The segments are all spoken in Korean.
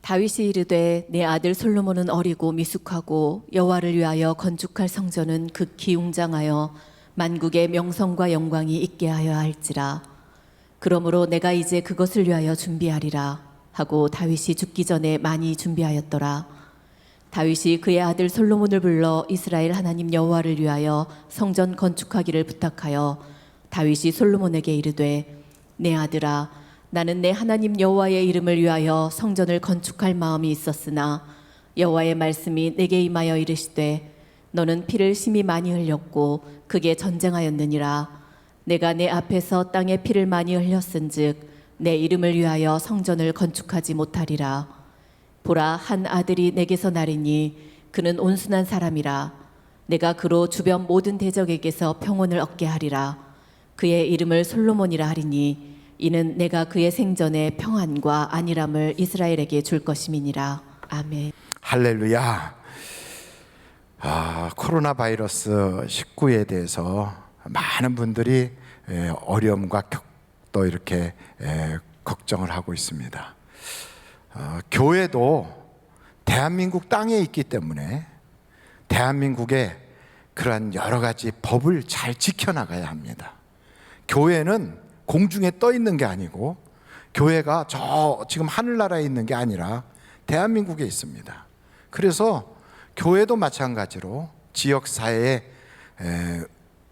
다윗이 이르되 내 아들 솔로몬은 어리고 미숙하고 여호와를 위하여 건축할 성전은 극히 웅장하여 만국의 명성과 영광이 있게 하여 할지라. 그러므로 내가 이제 그것을 위하여 준비하리라 하고 다윗이 죽기 전에 많이 준비하였더라. 다윗이 그의 아들 솔로몬을 불러 이스라엘 하나님 여호와를 위하여 성전 건축하기를 부탁하여 다윗이 솔로몬에게 이르되 내 아들아, 나는 내 하나님 여호와의 이름을 위하여 성전을 건축할 마음이 있었으나 여호와의 말씀이 내게 임하여 이르시되 너는 피를 심히 많이 흘렸고 크게 전쟁하였느니라. 내가 내 앞에서 땅에 피를 많이 흘렸은즉 내 이름을 위하여 성전을 건축하지 못하리라. 보라, 한 아들이 내게서 나리니 그는 온순한 사람이라. 내가 그로 주변 모든 대적에게서 평온을 얻게 하리라. 그의 이름을 솔로몬이라 하리니 이는 내가 그의 생전에 평안과 안일함을 이스라엘에게 줄 것임이니라. 아멘. 할렐루야. 코로나 바이러스 19에 대해서 많은 분들이 어려움과 또 이렇게 걱정을 하고 있습니다. 교회도 대한민국 땅에 있기 때문에 대한민국의 그러한 여러 가지 법을 잘 지켜나가야 합니다. 교회는 공중에 떠 있는 게 아니고 교회가 저 지금 하늘나라에 있는 게 아니라 대한민국에 있습니다. 그래서 교회도 마찬가지로 지역사회에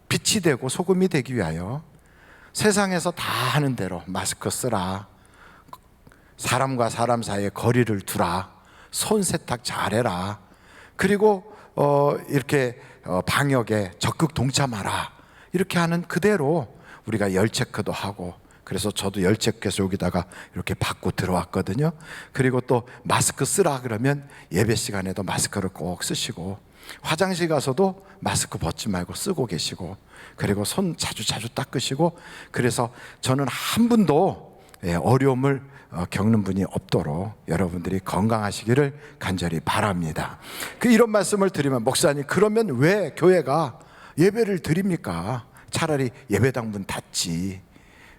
빛이 되고 소금이 되기 위하여 세상에서 다 하는 대로 마스크 쓰라, 사람과 사람 사이에 거리를 두라, 손 세탁 잘해라, 그리고 이렇게 방역에 적극 동참하라, 이렇게 하는 그대로 우리가 열 체크도 하고, 그래서 저도 열 체크해서 여기다가 이렇게 받고 들어왔거든요. 그리고 또 마스크 쓰라 그러면 예배 시간에도 마스크를 꼭 쓰시고, 화장실 가서도 마스크 벗지 말고 쓰고 계시고, 그리고 손 자주 닦으시고, 그래서 저는 한 분도 어려움을 겪는 분이 없도록 여러분들이 건강하시기를 간절히 바랍니다. 이런 말씀을 드리면, 목사님 그러면 왜 교회가 예배를 드립니까? 차라리 예배당 문 닫지.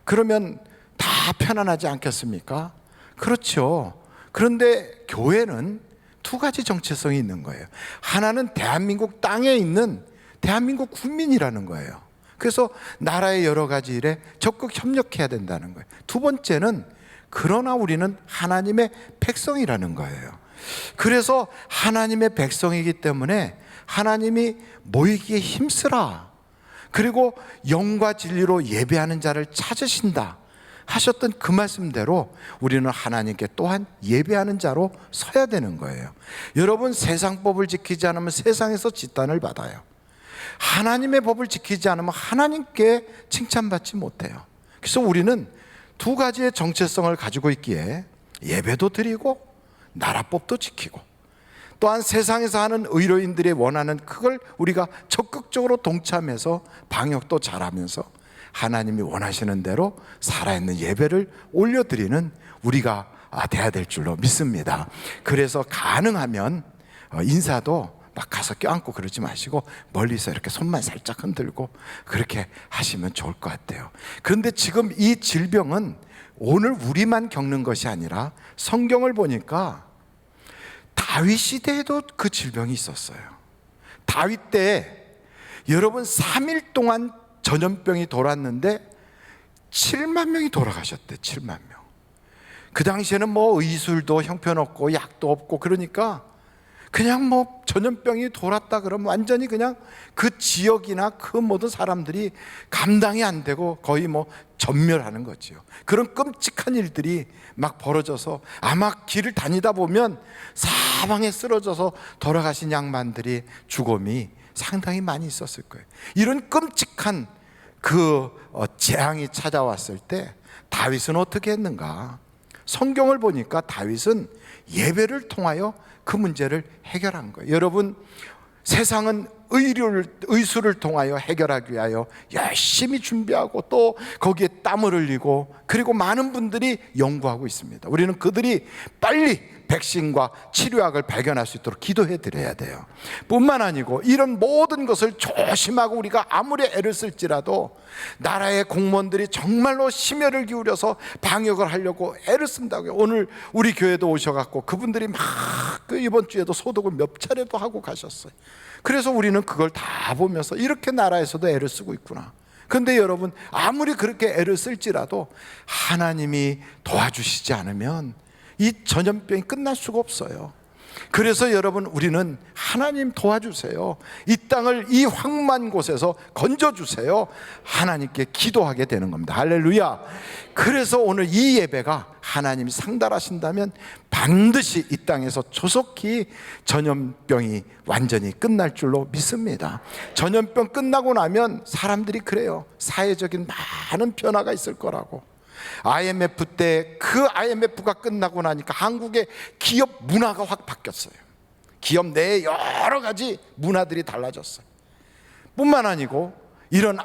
그러면 다 편안하지 않겠습니까? 그렇죠. 그런데 교회는 두 가지 정체성이 있는 거예요. 하나는 대한민국 땅에 있는 대한민국 국민이라는 거예요. 그래서 나라의 여러 가지 일에 적극 협력해야 된다는 거예요. 두 번째는 그러나 우리는 하나님의 백성이라는 거예요. 그래서 하나님의 백성이기 때문에 하나님이 모이기에 힘쓰라, 그리고 영과 진리로 예배하는 자를 찾으신다 하셨던 그 말씀대로 우리는 하나님께 또한 예배하는 자로 서야 되는 거예요. 여러분, 세상 법을 지키지 않으면 세상에서 진단을 받아요. 하나님의 법을 지키지 않으면 하나님께 칭찬받지 못해요. 그래서 우리는 두 가지의 정체성을 가지고 있기에 예배도 드리고 나라법도 지키고, 또한 세상에서 하는 의료인들이 원하는 그걸 우리가 적극적으로 동참해서 방역도 잘하면서 하나님이 원하시는 대로 살아있는 예배를 올려드리는 우리가 돼야 될 줄로 믿습니다. 그래서 가능하면 인사도 막 가서 껴안고 그러지 마시고 멀리서 이렇게 손만 살짝 흔들고 그렇게 하시면 좋을 것 같아요. 그런데 지금 이 질병은 오늘 우리만 겪는 것이 아니라 성경을 보니까 다윗 시대에도 그 질병이 있었어요. 다윗 때 여러분 3일 동안 전염병이 돌았는데 7만 명이 돌아가셨대. 7만 명. 그 당시에는 뭐 의술도 형편없고 약도 없고, 그러니까 그냥 뭐 전염병이 돌았다 그러면 완전히 그냥 그 지역이나 그 모든 사람들이 감당이 안 되고 거의 뭐 전멸하는 거지요. 그런 끔찍한 일들이 막 벌어져서 아마 길을 다니다 보면 사방에 쓰러져서 돌아가신 양반들이 죽음이 상당히 많이 있었을 거예요. 이런 끔찍한 그 재앙이 찾아왔을 때 다윗은 어떻게 했는가? 성경을 보니까 다윗은 예배를 통하여 그 문제를 해결한 거예요. 여러분, 세상은 의술을 통하여 해결하기 위하여 열심히 준비하고 또 거기에 땀을 흘리고, 그리고 많은 분들이 연구하고 있습니다. 우리는 그들이 빨리 백신과 치료약을 발견할 수 있도록 기도해 드려야 돼요. 뿐만 아니고 이런 모든 것을 조심하고 우리가 아무리 애를 쓸지라도 나라의 공무원들이 정말로 심혈을 기울여서 방역을 하려고 애를 쓴다고요. 오늘 우리 교회도 오셔갖고 그분들이 막 이번 주에도 소독을 몇 차례도 하고 가셨어요. 그래서 우리는 그걸 다 보면서 이렇게 나라에서도 애를 쓰고 있구나. 그런데 여러분, 아무리 그렇게 애를 쓸지라도 하나님이 도와주시지 않으면 이 전염병이 끝날 수가 없어요. 그래서 여러분, 우리는 하나님 도와주세요, 이 땅을 이 황무한 곳에서 건져주세요, 하나님께 기도하게 되는 겁니다. 할렐루야. 그래서 오늘 이 예배가 하나님이 상달하신다면 반드시 이 땅에서 조속히 전염병이 완전히 끝날 줄로 믿습니다. 전염병 끝나고 나면 사람들이 그래요, 사회적인 많은 변화가 있을 거라고. IMF 때 그 IMF가 끝나고 나니까 한국의 기업 문화가 확 바뀌었어요. 기업 내에 여러 가지 문화들이 달라졌어요. 뿐만 아니고 이런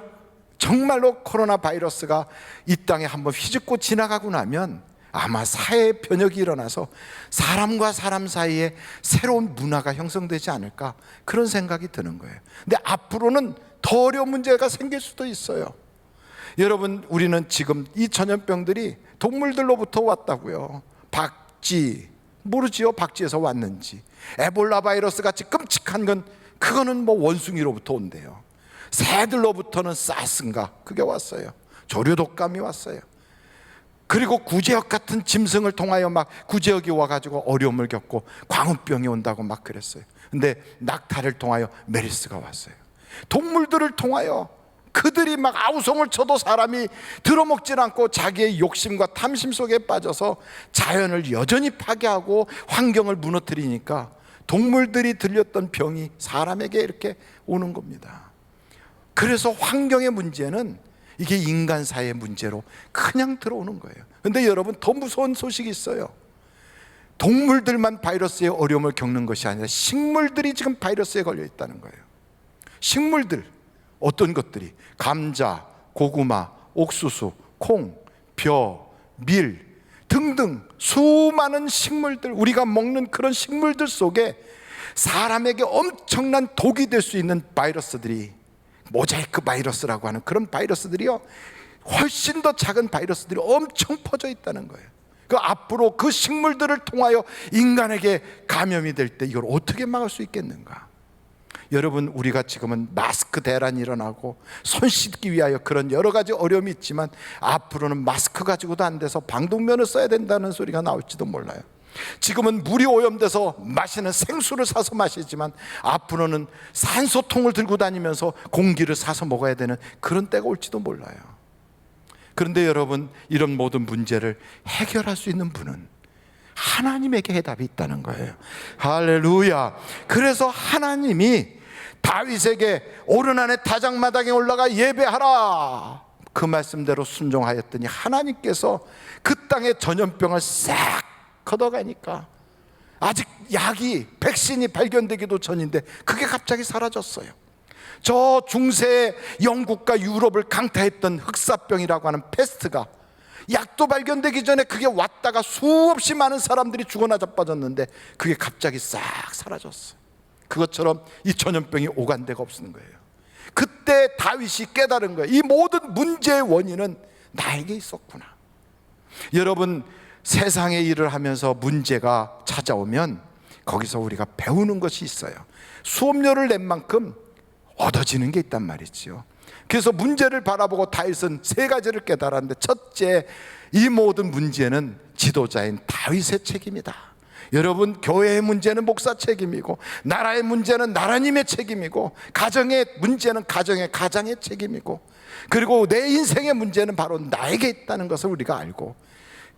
정말로 코로나 바이러스가 이 땅에 한번 휘젓고 지나가고 나면 아마 사회 변혁이 일어나서 사람과 사람 사이에 새로운 문화가 형성되지 않을까, 그런 생각이 드는 거예요. 근데 앞으로는 더 어려운 문제가 생길 수도 있어요. 여러분, 우리는 지금 이 전염병들이 동물들로부터 왔다고요. 박쥐, 모르지요? 박쥐에서 왔는지. 에볼라 바이러스 같이 끔찍한 건 그거는 뭐 원숭이로부터 온대요. 새들로부터는 사스인가 그게 왔어요. 조류독감이 왔어요. 그리고 구제역 같은 짐승을 통하여 막 구제역이 와가지고 어려움을 겪고 광우병이 온다고 막 그랬어요. 근데 낙타를 통하여 메르스가 왔어요. 동물들을 통하여 그들이 막 아우성을 쳐도 사람이 들어먹질 않고 자기의 욕심과 탐심 속에 빠져서 자연을 여전히 파괴하고 환경을 무너뜨리니까 동물들이 들렸던 병이 사람에게 이렇게 오는 겁니다. 그래서 환경의 문제는 이게 인간사의 문제로 그냥 들어오는 거예요. 근데 여러분, 더 무서운 소식이 있어요. 동물들만 바이러스의 어려움을 겪는 것이 아니라 식물들이 지금 바이러스에 걸려 있다는 거예요. 식물들, 어떤 것들이 감자, 고구마, 옥수수, 콩, 벼, 밀 등등 수많은 식물들, 우리가 먹는 그런 식물들 속에 사람에게 엄청난 독이 될 수 있는 바이러스들이, 모자이크 바이러스라고 하는 그런 바이러스들이요, 훨씬 더 작은 바이러스들이 엄청 퍼져 있다는 거예요. 그 앞으로 그 식물들을 통하여 인간에게 감염이 될 때 이걸 어떻게 막을 수 있겠는가? 여러분, 우리가 지금은 마스크 대란이 일어나고 손 씻기 위하여 그런 여러 가지 어려움이 있지만 앞으로는 마스크 가지고도 안 돼서 방독면을 써야 된다는 소리가 나올지도 몰라요. 지금은 물이 오염돼서 마시는 생수를 사서 마시지만 앞으로는 산소통을 들고 다니면서 공기를 사서 먹어야 되는 그런 때가 올지도 몰라요. 그런데 여러분, 이런 모든 문제를 해결할 수 있는 분은 하나님에게 해답이 있다는 거예요. 할렐루야. 그래서 하나님이 다윗에게 오르난의 다장마당에 올라가 예배하라, 그 말씀대로 순종하였더니 하나님께서 그 땅의 전염병을 싹 걷어가니까 아직 약이, 백신이 발견되기도 전인데 그게 갑자기 사라졌어요. 저 중세 영국과 유럽을 강타했던 흑사병이라고 하는 패스트가 약도 발견되기 전에 그게 왔다가 수없이 많은 사람들이 죽어나 자빠졌는데 그게 갑자기 싹 사라졌어요. 그것처럼 이 전염병이 오간 데가 없는 거예요. 그때 다윗이 깨달은 거예요. 이 모든 문제의 원인은 나에게 있었구나. 여러분, 세상의 일을 하면서 문제가 찾아오면 거기서 우리가 배우는 것이 있어요. 수업료를 낸 만큼 얻어지는 게 있단 말이지요. 그래서 문제를 바라보고 다윗은 세 가지를 깨달았는데, 첫째, 이 모든 문제는 지도자인 다윗의 책임이다. 여러분, 교회의 문제는 목사 책임이고, 나라의 문제는 나라님의 책임이고, 가정의 문제는 가장의 책임이고, 그리고 내 인생의 문제는 바로 나에게 있다는 것을 우리가 알고,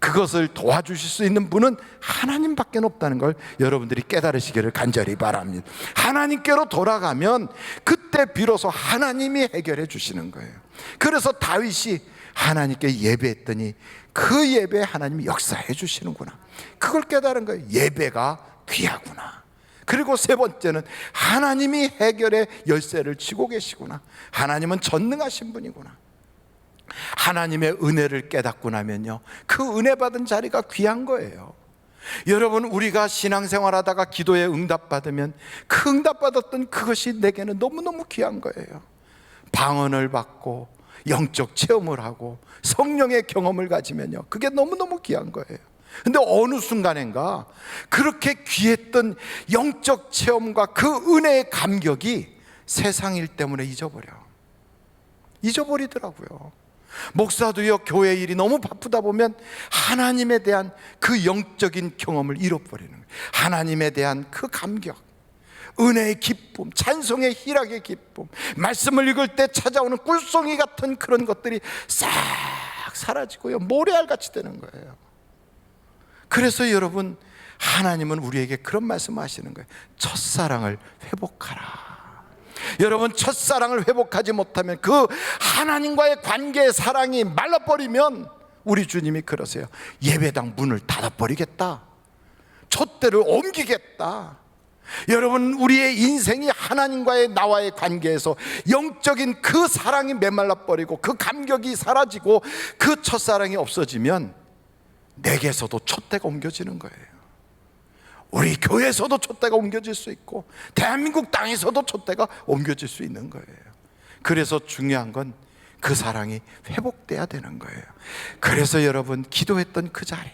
그것을 도와주실 수 있는 분은 하나님밖에 없다는 걸 여러분들이 깨달으시기를 간절히 바랍니다. 하나님께로 돌아가면 그때 비로소 하나님이 해결해 주시는 거예요. 그래서 다윗이 하나님께 예배했더니 그 예배에 하나님이 역사해 주시는구나, 그걸 깨달은 거예요. 예배가 귀하구나. 그리고 세 번째는 하나님이 해결의 열쇠를 쥐고 계시구나. 하나님은 전능하신 분이구나. 하나님의 은혜를 깨닫고 나면요, 그 은혜 받은 자리가 귀한 거예요. 여러분, 우리가 신앙생활하다가 기도에 응답받으면 그 응답받았던 그것이 내게는 너무너무 귀한 거예요. 방언을 받고 영적 체험을 하고 성령의 경험을 가지면요, 그게 너무너무 귀한 거예요. 근데 어느 순간인가 그렇게 귀했던 영적 체험과 그 은혜의 감격이 세상 일 때문에 잊어버리더라고요. 목사도요, 교회 일이 너무 바쁘다 보면 하나님에 대한 그 영적인 경험을 잃어버리는 거예요. 하나님에 대한 그 감격, 은혜의 기쁨, 찬송의 희락의 기쁨, 말씀을 읽을 때 찾아오는 꿀송이 같은 그런 것들이 싹 사라지고요, 모래알같이 되는 거예요. 그래서 여러분, 하나님은 우리에게 그런 말씀을 하시는 거예요. 첫사랑을 회복하라. 여러분, 첫사랑을 회복하지 못하면 그 하나님과의 관계의 사랑이 말라버리면 우리 주님이 그러세요. 예배당 문을 닫아버리겠다, 촛대를 옮기겠다. 여러분, 우리의 인생이 하나님과의 나와의 관계에서 영적인 그 사랑이 메말라버리고 그 감격이 사라지고 그 첫사랑이 없어지면 내게서도 촛대가 옮겨지는 거예요. 우리 교회에서도 촛대가 옮겨질 수 있고 대한민국 땅에서도 촛대가 옮겨질 수 있는 거예요. 그래서 중요한 건 그 사랑이 회복돼야 되는 거예요. 그래서 여러분, 기도했던 그 자리,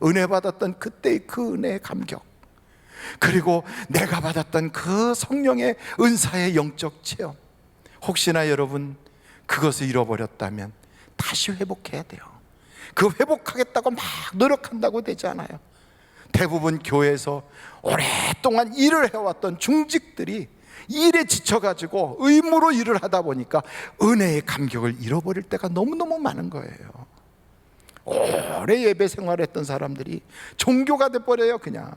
은혜 받았던 그때의 그 은혜의 감격, 그리고 내가 받았던 그 성령의 은사의 영적 체험, 혹시나 여러분 그것을 잃어버렸다면 다시 회복해야 돼요. 그 회복하겠다고 막 노력한다고 되지 않아요. 대부분 교회에서 오랫동안 일을 해왔던 중직들이 일에 지쳐가지고 의무로 일을 하다 보니까 은혜의 감격을 잃어버릴 때가 너무너무 많은 거예요. 오래 예배 생활했던 사람들이 종교가 돼버려요. 그냥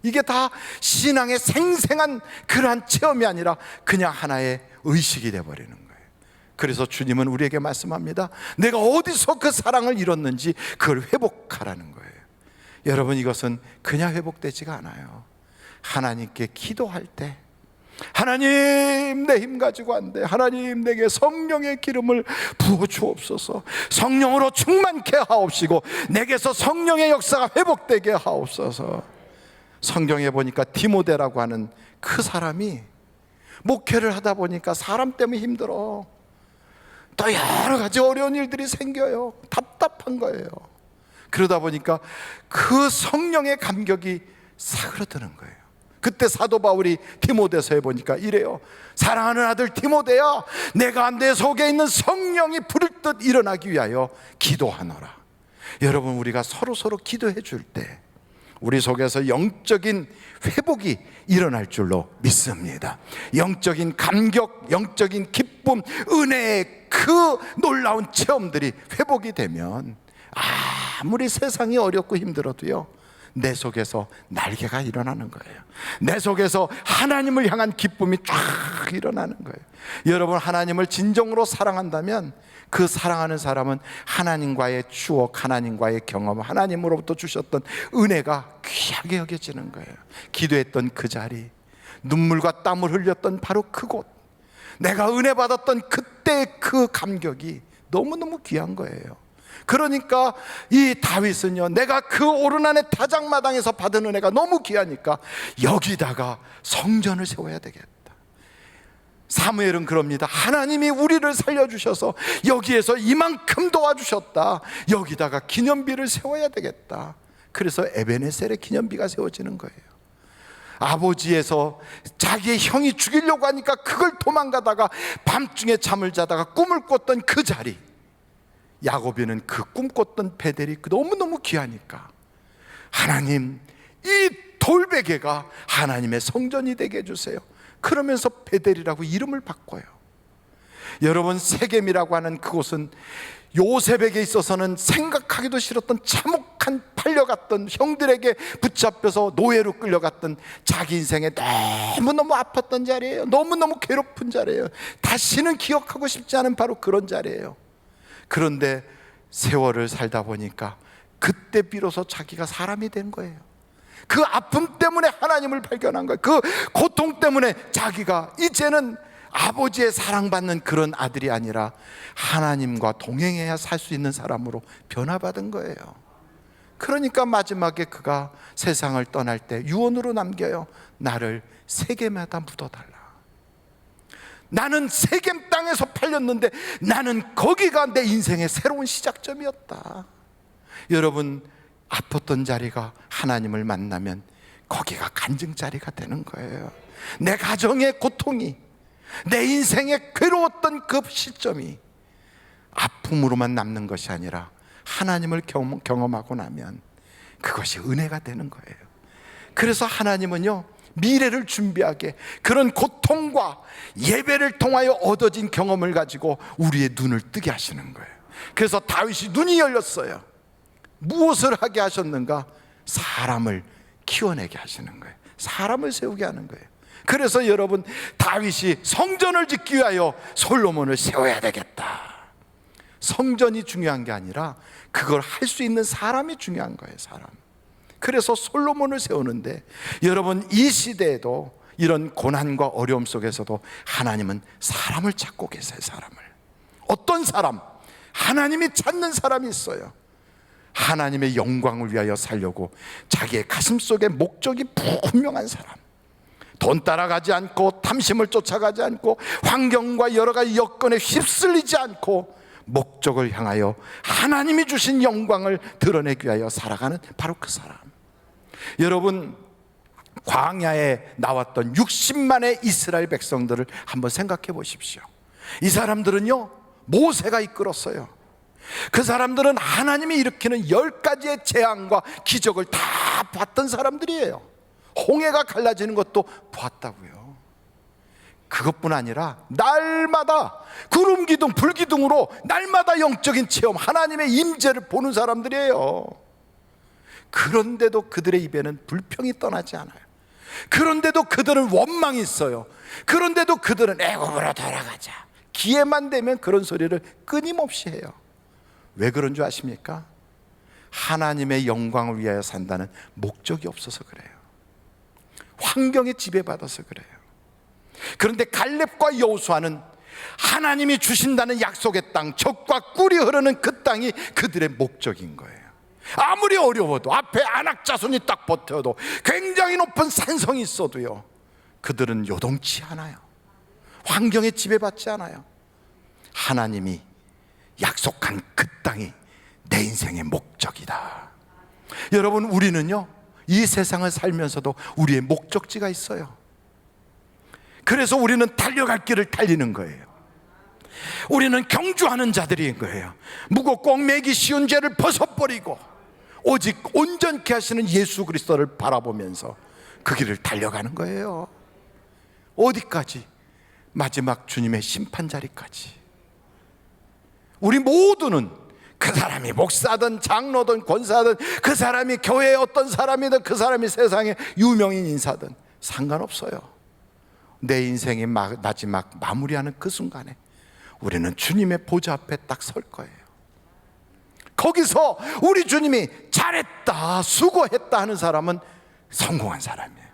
이게 다 신앙의 생생한 그러한 체험이 아니라 그냥 하나의 의식이 돼버리는 거예요. 그래서 주님은 우리에게 말씀합니다. 내가 어디서 그 사랑을 잃었는지 그걸 회복하라는 거예요. 여러분, 이것은 그냥 회복되지가 않아요. 하나님께 기도할 때, 하나님, 내 힘 가지고 안 돼. 하나님, 내게 성령의 기름을 부어 주옵소서. 성령으로 충만케 하옵시고 내게서 성령의 역사가 회복되게 하옵소서. 성경에 보니까 디모데라고 하는 그 사람이 목회를 하다 보니까 사람 때문에 힘들어, 또 여러 가지 어려운 일들이 생겨요. 답답한 거예요. 그러다 보니까 그 성령의 감격이 사그러드는 거예요. 그때 사도 바울이 디모데서에 보니까 이래요. 사랑하는 아들 디모데야, 내가 내 속에 있는 성령이 부를 듯 일어나기 위하여 기도하노라. 여러분, 우리가 서로 기도해 줄 때 우리 속에서 영적인 회복이 일어날 줄로 믿습니다. 영적인 감격, 영적인 기쁨, 은혜의 그 놀라운 체험들이 회복이 되면 아무리 세상이 어렵고 힘들어도요, 내 속에서 날개가 일어나는 거예요. 내 속에서 하나님을 향한 기쁨이 쫙 일어나는 거예요. 여러분, 하나님을 진정으로 사랑한다면 그 사랑하는 사람은 하나님과의 추억, 하나님과의 경험, 하나님으로부터 주셨던 은혜가 귀하게 여겨지는 거예요. 기도했던 그 자리, 눈물과 땀을 흘렸던 바로 그곳, 내가 은혜 받았던 그때의 그 감격이 너무너무 귀한 거예요. 그러니까 이 다윗은요, 내가 그 오르난의 타작마당에서 받은 은혜가 너무 귀하니까 여기다가 성전을 세워야 되겠다. 사무엘은 그럽니다. 하나님이 우리를 살려주셔서 여기에서 이만큼 도와주셨다. 여기다가 기념비를 세워야 되겠다. 그래서 에베네셀의 기념비가 세워지는 거예요. 아버지에서 자기의 형이 죽이려고 하니까 그걸 도망가다가 밤중에 잠을 자다가 꿈을 꿨던 그 자리, 야곱이는 그 꿈꿨던 베델이 너무너무 귀하니까 하나님, 이 돌베개가 하나님의 성전이 되게 해주세요. 그러면서 베델이라고 이름을 바꿔요. 여러분, 세겜이라고 하는 그곳은 요셉에게 있어서는 생각하기도 싫었던 참혹한 팔려갔던, 형들에게 붙잡혀서 노예로 끌려갔던 자기 인생에 너무너무 아팠던 자리예요. 너무너무 괴롭은 자리예요. 다시는 기억하고 싶지 않은 바로 그런 자리예요. 그런데 세월을 살다 보니까 그때 비로소 자기가 사람이 된 거예요. 그 아픔 때문에 하나님을 발견한 거예요. 그 고통 때문에 자기가 이제는 아버지의 사랑받는 그런 아들이 아니라 하나님과 동행해야 살 수 있는 사람으로 변화받은 거예요. 그러니까 마지막에 그가 세상을 떠날 때 유언으로 남겨요. 나를 세겜에다 묻어달라. 나는 세겜 땅에서 팔렸는데 나는 거기가 내 인생의 새로운 시작점이었다. 여러분, 아팠던 자리가 하나님을 만나면 거기가 간증 자리가 되는 거예요. 내 가정의 고통이, 내 인생의 괴로웠던 그 시점이 아픔으로만 남는 것이 아니라 하나님을 경험하고 나면 그것이 은혜가 되는 거예요. 그래서 하나님은요, 미래를 준비하게 그런 고통과 예배를 통하여 얻어진 경험을 가지고 우리의 눈을 뜨게 하시는 거예요. 그래서 다윗이 눈이 열렸어요. 무엇을 하게 하셨는가? 사람을 키워내게 하시는 거예요. 사람을 세우게 하는 거예요. 그래서 여러분, 다윗이 성전을 짓기 위하여 솔로몬을 세워야 되겠다. 성전이 중요한 게 아니라 그걸 할 수 있는 사람이 중요한 거예요. 사람. 그래서 솔로몬을 세우는데, 여러분, 이 시대에도 이런 고난과 어려움 속에서도 하나님은 사람을 찾고 계세요. 사람을. 어떤 사람? 하나님이 찾는 사람이 있어요. 하나님의 영광을 위하여 살려고 자기의 가슴 속에 목적이 분명한 사람, 돈 따라가지 않고 탐심을 쫓아가지 않고 환경과 여러 가지 여건에 휩쓸리지 않고 목적을 향하여 하나님이 주신 영광을 드러내기 위하여 살아가는 바로 그 사람. 여러분, 광야에 나왔던 60만의 이스라엘 백성들을 한번 생각해 보십시오. 이 사람들은요, 모세가 이끌었어요. 그 사람들은 하나님이 일으키는 10가지의 재앙과 기적을 다 봤던 사람들이에요. 홍해가 갈라지는 것도 봤다고요. 그것뿐 아니라 날마다 구름 기둥 불 기둥으로 날마다 영적인 체험, 하나님의 임재를 보는 사람들이에요. 그런데도 그들의 입에는 불평이 떠나지 않아요. 그런데도 그들은 원망이 있어요. 그런데도 그들은 애굽으로 돌아가자, 기회만 되면 그런 소리를 끊임없이 해요. 왜 그런 줄 아십니까? 하나님의 영광을 위하여 산다는 목적이 없어서 그래요. 환경에 지배받아서 그래요. 그런데 갈렙과 여호수아는 하나님이 주신다는 약속의 땅, 젖과 꿀이 흐르는 그 땅이 그들의 목적인 거예요. 아무리 어려워도, 앞에 아낙 자손이 딱 버텨도, 굉장히 높은 산성이 있어도요, 그들은 요동치 않아요. 환경에 지배받지 않아요. 하나님이 약속한 그 땅이 내 인생의 목적이다. 여러분, 우리는요, 이 세상을 살면서도 우리의 목적지가 있어요. 그래서 우리는 달려갈 길을 달리는 거예요. 우리는 경주하는 자들인 거예요. 무겁고 얽매기 쉬운 죄를 벗어버리고 오직 온전케 하시는 예수 그리스도를 바라보면서 그 길을 달려가는 거예요. 어디까지? 마지막 주님의 심판 자리까지. 우리 모두는 그 사람이 목사든 장로든 권사든, 그 사람이 교회의 어떤 사람이든, 그 사람이 세상의 유명인 인사든 상관없어요. 내 인생의 마지막 마무리하는 그 순간에 우리는 주님의 보좌 앞에 딱 설 거예요. 거기서 우리 주님이 잘했다, 수고했다 하는 사람은 성공한 사람이에요.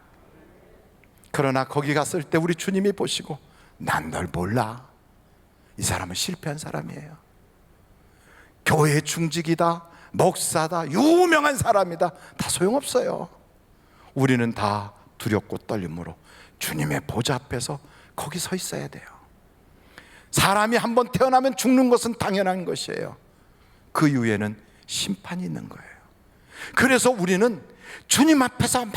그러나 거기 갔을 때 우리 주님이 보시고, 난 널 몰라, 이 사람은 실패한 사람이에요. 교회 중직이다, 목사다, 유명한 사람이다, 다 소용없어요. 우리는 다 두렵고 떨림으로 주님의 보좌 앞에서 거기 서 있어야 돼요. 사람이 한번 태어나면 죽는 것은 당연한 것이에요. 그 이후에는 심판이 있는 거예요. 그래서 우리는 주님 앞에서 막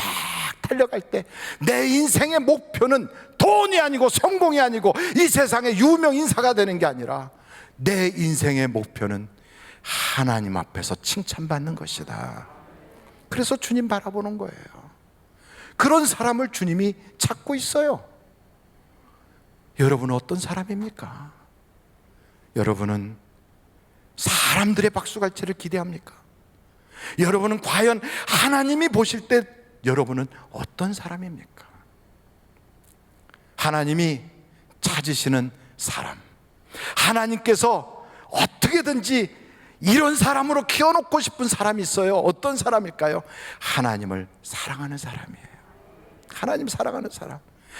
달려갈 때 내 인생의 목표는 돈이 아니고 성공이 아니고 이 세상의 유명 인사가 되는 게 아니라 내 인생의 목표는 하나님 앞에서 칭찬받는 것이다. 그래서 주님 바라보는 거예요. 그런 사람을 주님이 찾고 있어요. 여러분은 어떤 사람입니까? 여러분은 사람들의 박수갈채를 기대합니까? 여러분은 과연 하나님이 보실 때 여러분은 어떤 사람입니까? 하나님이 찾으시는 사람, 하나님께서 어떻게든지 이런 사람으로 키워놓고 싶은 사람이 있어요. 어떤 사람일까요? 하나님을 사랑하는 사람이에요. 하나님 사랑하는 사람.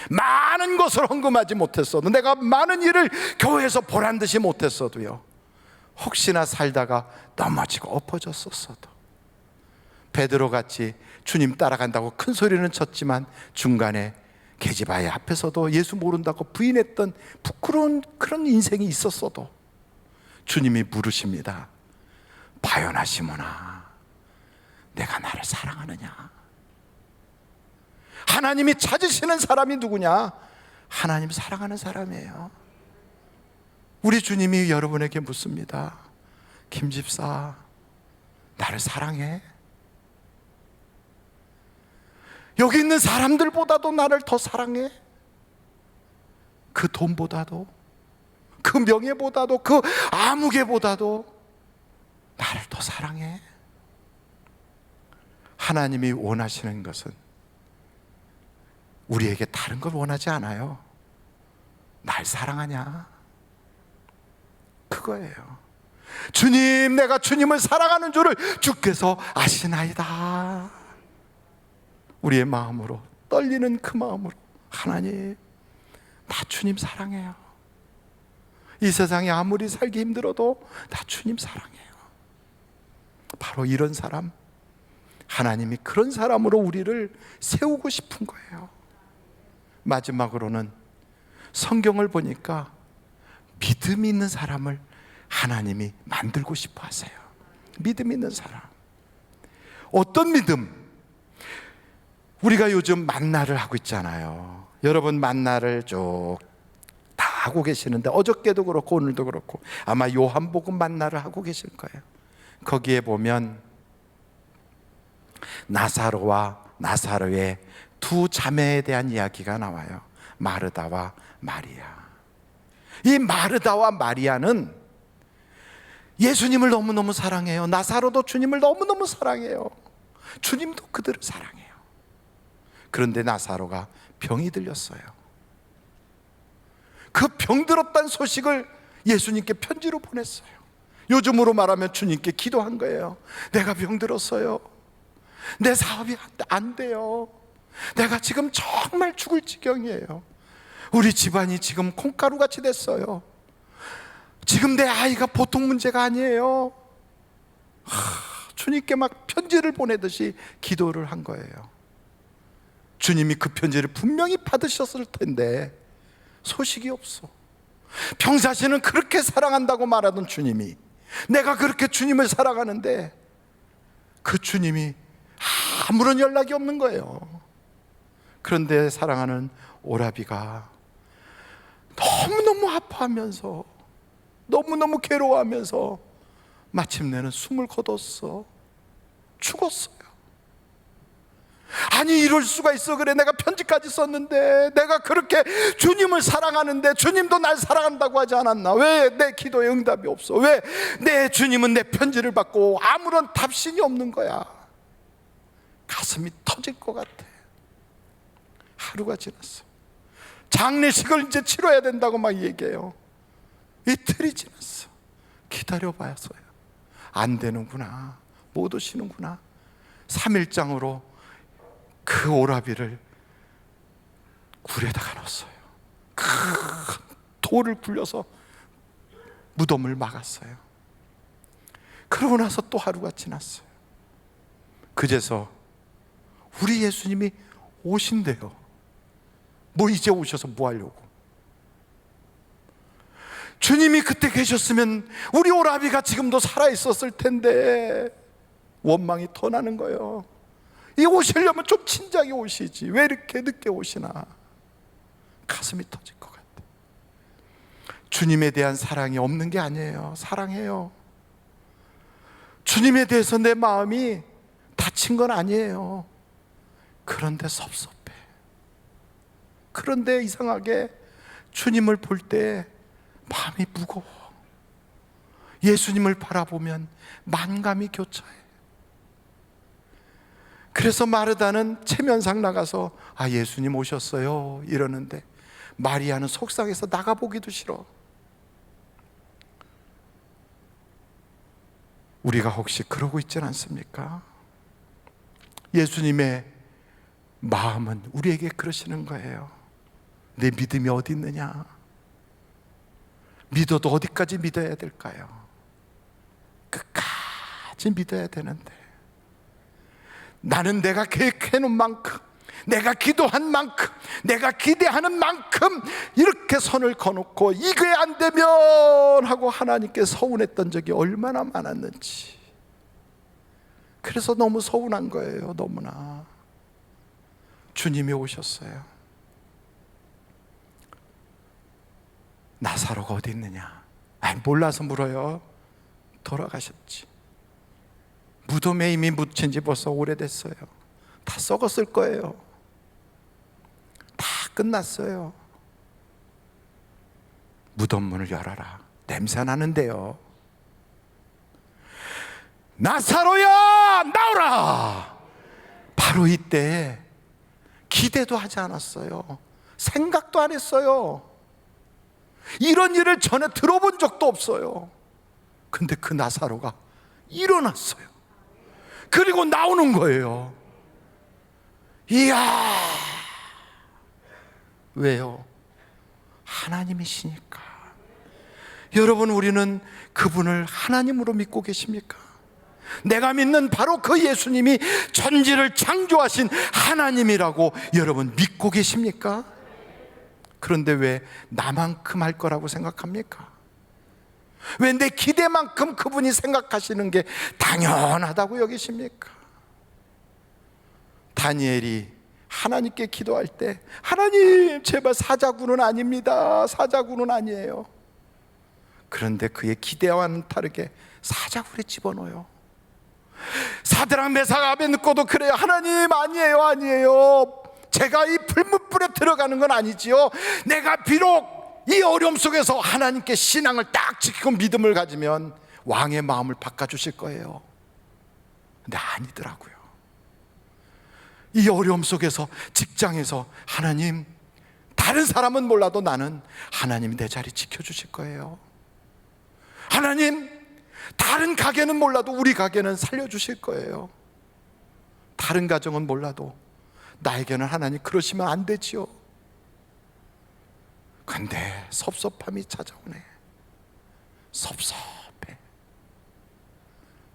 많은 것을 헌금하지 못했어도, 내가 많은 일을 교회에서 보란듯이 못했어도요, 혹시나 살다가 넘어지고 엎어졌었어도 베드로같이 주님 따라간다고 큰 소리는 쳤지만 중간에 계집아이 앞에서도 예수 모른다고 부인했던 부끄러운 그런 인생이 있었어도 주님이 물으십니다. 바요나 시몬아, 내가 나를 사랑하느냐? 하나님이 찾으시는 사람이 누구냐? 하나님 사랑하는 사람이에요. 우리 주님이 여러분에게 묻습니다. 김 집사, 나를 사랑해? 여기 있는 사람들보다도 나를 더 사랑해? 그 돈보다도, 그 명예보다도, 그 아무개보다도 나를 더 사랑해? 하나님이 원하시는 것은 우리에게 다른 걸 원하지 않아요. 날 사랑하냐? 그거예요. 주님, 내가 주님을 사랑하는 줄을 주께서 아시나이다. 우리의 마음으로, 떨리는 그 마음으로, 하나님, 나 주님 사랑해요. 이 세상에 아무리 살기 힘들어도 나 주님 사랑해요. 바로 이런 사람, 하나님이 그런 사람으로 우리를 세우고 싶은 거예요. 마지막으로는 성경을 보니까 믿음 있는 사람을 하나님이 만들고 싶어 하세요. 믿음 있는 사람. 어떤 믿음? 우리가 요즘 만나를 하고 있잖아요. 여러분 만나를 쭉 다 하고 계시는데 어저께도 그렇고 오늘도 그렇고 아마 요한복음 만나를 하고 계실 거예요. 거기에 보면 나사로와 나사로의 두 자매에 대한 이야기가 나와요. 마르다와 마리아. 이 마르다와 마리아는 예수님을 너무너무 사랑해요. 나사로도 주님을 너무너무 사랑해요. 주님도 그들을 사랑해요. 그런데 나사로가 병이 들렸어요. 그 병들었다는 소식을 예수님께 편지로 보냈어요. 요즘으로 말하면 주님께 기도한 거예요. 내가 병들었어요. 내 사업이 안 돼요. 내가 지금 정말 죽을 지경이에요. 우리 집안이 지금 콩가루같이 됐어요. 지금 내 아이가 보통 문제가 아니에요. 주님께 막 편지를 보내듯이 기도를 한 거예요. 주님이 그 편지를 분명히 받으셨을 텐데 소식이 없어. 평사시는 그렇게 사랑한다고 말하던 주님이, 내가 그렇게 주님을 사랑하는데 그 주님이 아무런 연락이 없는 거예요. 그런데 사랑하는 오라비가 너무너무 아파하면서, 너무너무 괴로워하면서 마침내는 숨을 거뒀어. 죽었어요. 아니, 이럴 수가 있어. 그래, 내가 편지까지 썼는데, 내가 그렇게 주님을 사랑하는데 주님도 날 사랑한다고 하지 않았나? 왜 내 기도에 응답이 없어? 왜 내 주님은 내 편지를 받고 아무런 답신이 없는 거야? 가슴이 터질 것 같아. 하루가 지났어. 장례식을 이제 치러야 된다고 막 얘기해요. 이틀이 지났어. 기다려봐서요. 안 되는구나. 못 오시는구나. 3일장으로 그 오라비를 굴에다가 넣었어요. 큰 돌을 굴려서 무덤을 막았어요. 그러고 나서 또 하루가 지났어요. 그제서 우리 예수님이 오신대요. 뭐 이제 오셔서 뭐 하려고? 주님이 그때 계셨으면 우리 오라비가 지금도 살아있었을 텐데 원망이 더 나는 거예요. 이 오시려면 좀 진작에 오시지, 왜 이렇게 늦게 오시나? 가슴이 터질 것 같아. 주님에 대한 사랑이 없는 게 아니에요. 사랑해요. 주님에 대해서 내 마음이 다친 건 아니에요. 그런데 섭섭해. 그런데 이상하게 주님을 볼 때 마음이 무거워. 예수님을 바라보면 만감이 교차해. 그래서 마르다는 체면상 나가서 아, 예수님 오셨어요 이러는데 마리아는 속상해서 나가보기도 싫어. 우리가 혹시 그러고 있지 않습니까? 예수님의 마음은 우리에게 그러시는 거예요. 내 믿음이 어디 있느냐? 믿어도 어디까지 믿어야 될까요? 끝까지 믿어야 되는데 나는 내가 계획해 놓은 만큼, 내가 기도한 만큼, 내가 기대하는 만큼 이렇게 선을 거놓고 이게 안 되면 하고 하나님께 서운했던 적이 얼마나 많았는지. 그래서 너무 서운한 거예요. 너무나. 주님이 오셨어요. 나사로가 어디 있느냐? 몰라서 물어요. 돌아가셨지. 무덤에 이미 묻힌 지 벌써 오래됐어요. 다 썩었을 거예요. 다 끝났어요. 무덤 문을 열어라. 냄새 나는데요. 나사로야, 나오라. 바로 이때 기대도 하지 않았어요. 생각도 안 했어요. 이런 일을 전에 들어본 적도 없어요. 근데 그 나사로가 일어났어요. 그리고 나오는 거예요. 이야, 왜요? 하나님이시니까. 여러분, 우리는 그분을 하나님으로 믿고 계십니까? 내가 믿는 바로 그 예수님이 천지를 창조하신 하나님이라고 여러분 믿고 계십니까? 그런데 왜 나만큼 할 거라고 생각합니까? 왜 내 기대만큼 그분이 생각하시는 게 당연하다고 여기십니까? 다니엘이 하나님께 기도할 때, 하나님 제발 사자굴은 아닙니다. 사자굴은 아니에요. 그런데 그의 기대와는 다르게 사자굴에 집어넣어요. 사드락 메삭 아벤느고도 그래요. 하나님 아니에요, 아니에요. 제가 이 불문불에 들어가는 건 아니지요. 내가 비록 이 어려움 속에서 하나님께 신앙을 딱 지키고 믿음을 가지면 왕의 마음을 바꿔주실 거예요. 근데 아니더라고요. 이 어려움 속에서, 직장에서 하나님, 다른 사람은 몰라도 나는 하나님이 내 자리 지켜주실 거예요. 하나님, 다른 가게는 몰라도 우리 가게는 살려주실 거예요. 다른 가정은 몰라도 나에게는 하나님 그러시면 안 되지요. 근데 섭섭함이 찾아오네. 섭섭해.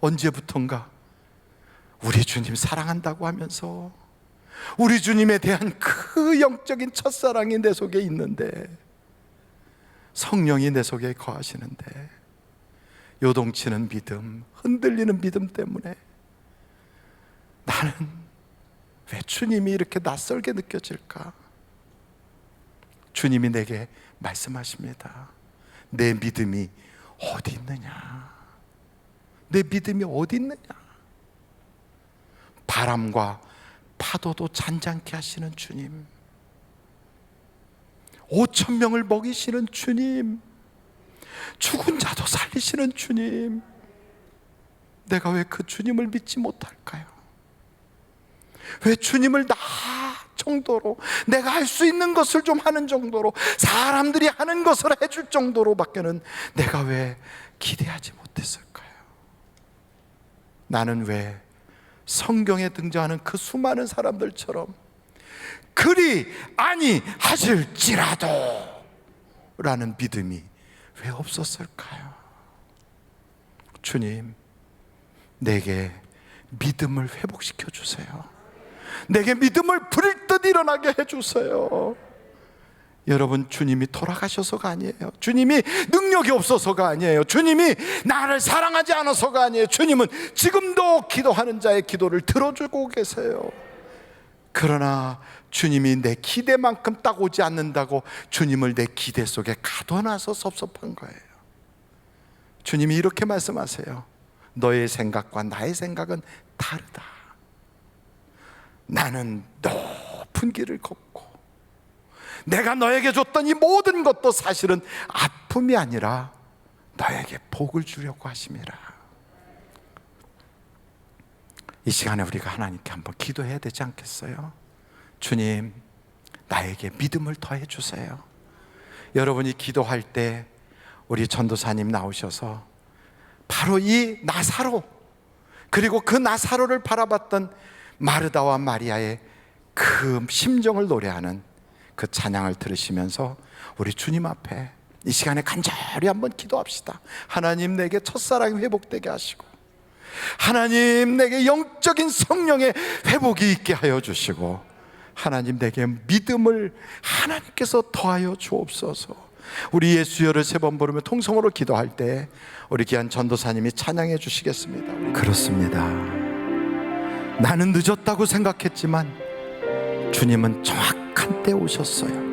언제부턴가 우리 주님 사랑한다고 하면서 우리 주님에 대한 그 영적인 첫사랑이 내 속에 있는데, 성령이 내 속에 거하시는데, 요동치는 믿음, 흔들리는 믿음 때문에 나는 왜 주님이 이렇게 낯설게 느껴질까? 주님이 내게 말씀하십니다. 내 믿음이 어디 있느냐? 내 믿음이 어디 있느냐? 바람과 파도도 잔잔케 하시는 주님, 5,000명을 먹이시는 주님, 죽은 자도 살리시는 주님, 내가 왜 그 주님을 믿지 못할까요? 왜 주님을 나 정도로, 내가 할 수 있는 것을 좀 하는 정도로, 사람들이 하는 것을 해줄 정도로 밖에는 내가 왜 기대하지 못했을까요? 나는 왜 성경에 등장하는 그 수많은 사람들처럼 그리 아니하실지라도 라는 믿음이 왜 없었을까요? 주님, 내게 믿음을 회복시켜 주세요. 내게 믿음을 불일 일어나게 해주세요. 여러분, 주님이 돌아가셔서가 아니에요. 주님이 능력이 없어서가 아니에요. 주님이 나를 사랑하지 않아서가 아니에요. 주님은 지금도 기도하는 자의 기도를 들어주고 계세요. 그러나 주님이 내 기대만큼 딱 오지 않는다고 주님을 내 기대 속에 가둬놔서 섭섭한 거예요. 주님이 이렇게 말씀하세요. 너의 생각과 나의 생각은 다르다. 나는 높은 길을 걷고 내가 너에게 줬던 이 모든 것도 사실은 아픔이 아니라 너에게 복을 주려고 하심이라. 이 시간에 우리가 하나님께 한번 기도해야 되지 않겠어요? 주님, 나에게 믿음을 더해 주세요. 여러분이 기도할 때 우리 전도사님 나오셔서 바로 이 나사로, 그리고 그 나사로를 바라봤던 마르다와 마리아의 그 심정을 노래하는 그 찬양을 들으시면서 우리 주님 앞에 이 시간에 간절히 한번 기도합시다. 하나님, 내게 첫사랑이 회복되게 하시고 하나님, 내게 영적인 성령의 회복이 있게 하여 주시고, 하나님, 내게 믿음을 하나님께서 더하여 주옵소서. 우리 예수여를 3번 부르며 통성으로 기도할 때 우리 귀한 전도사님이 찬양해 주시겠습니다. 그렇습니다. 나는 늦었다고 생각했지만 주님은 정확한 때 오셨어요.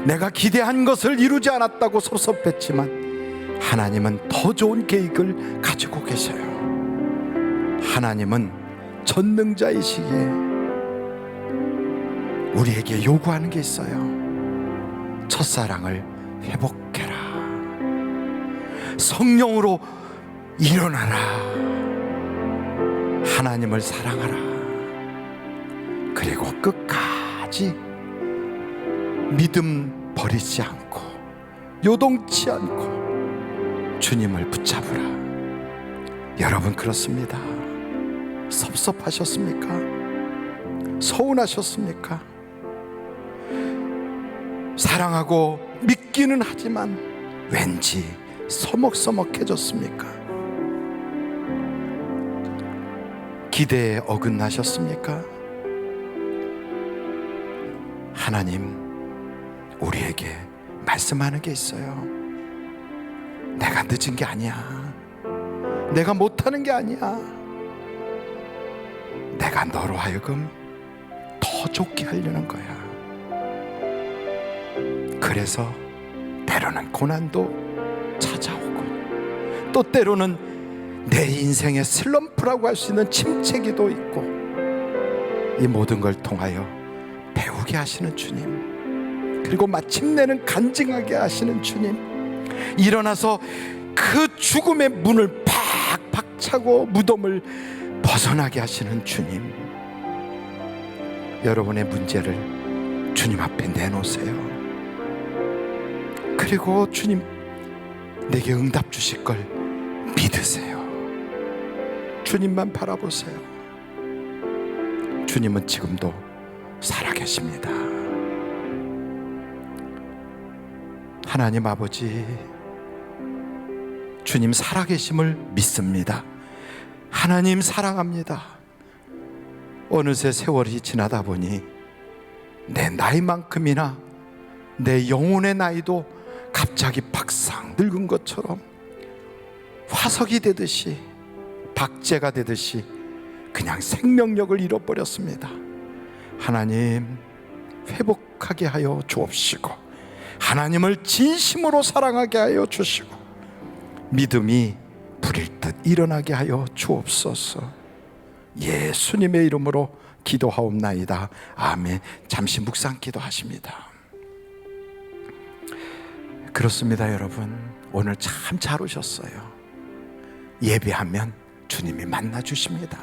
내가 기대한 것을 이루지 않았다고 섭섭했지만 하나님은 더 좋은 계획을 가지고 계셔요. 하나님은 전능자이시기에 우리에게 요구하는 게 있어요. 첫사랑을 회복해라. 성령으로 일어나라. 하나님을 사랑하라. 그리고 끝까지 믿음 버리지 않고 요동치 않고 주님을 붙잡으라. 여러분, 그렇습니다. 섭섭하셨습니까? 서운하셨습니까? 사랑하고 믿기는 하지만 왠지 서먹서먹해졌습니까? 기대에 어긋나셨습니까? 하나님, 우리에게 말씀하는 게 있어요. 내가 늦은 게 아니야. 내가 못하는 게 아니야. 내가 너로 하여금 더 좋게 하려는 거야. 그래서 때로는 고난도 찾아오고, 또 때로는 내 인생의 슬럼프라고 할 수 있는 침체기도 있고, 이 모든 걸 통하여 배우게 하시는 주님, 그리고 마침내는 간증하게 하시는 주님, 일어나서 그 죽음의 문을 팍팍 차고 무덤을 벗어나게 하시는 주님, 여러분의 문제를 주님 앞에 내놓으세요. 그리고 주님, 내게 응답 주실 걸 믿으세요. 주님만 바라보세요. 주님은 지금도 살아계십니다. 하나님 아버지, 주님 살아계심을 믿습니다. 하나님 사랑합니다. 어느새 세월이 지나다 보니 내 나이만큼이나 내 영혼의 나이도 갑자기 박상 늙은 것처럼 화석이 되듯이, 박제가 되듯이 그냥 생명력을 잃어버렸습니다. 하나님, 회복하게 하여 주옵시고, 하나님을 진심으로 사랑하게 하여 주시고, 믿음이 불일 듯 일어나게 하여 주옵소서. 예수님의 이름으로 기도하옵나이다. 아멘. 잠시 묵상 기도하십니다. 그렇습니다, 여러분. 오늘 참 잘 오셨어요. 예배하면 주님이 만나 주십니다.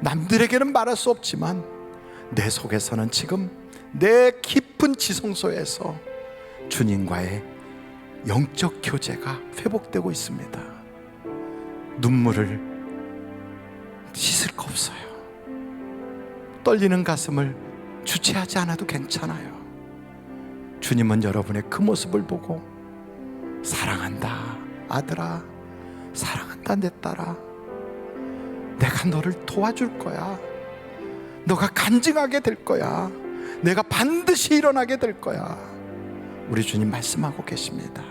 남들에게는 말할 수 없지만 내 속에서는 지금 내 깊은 지성소에서 주님과의 영적 교제가 회복되고 있습니다. 눈물을 씻을 거 없어요. 떨리는 가슴을 주체하지 않아도 괜찮아요. 주님은 여러분의 그 모습을 보고 사랑한다 아들아, 사랑한다 내 딸아, 내가 너를 도와줄 거야. 너가 간증하게 될 거야. 내가 반드시 일어나게 될 거야. 우리 주님 말씀하고 계십니다.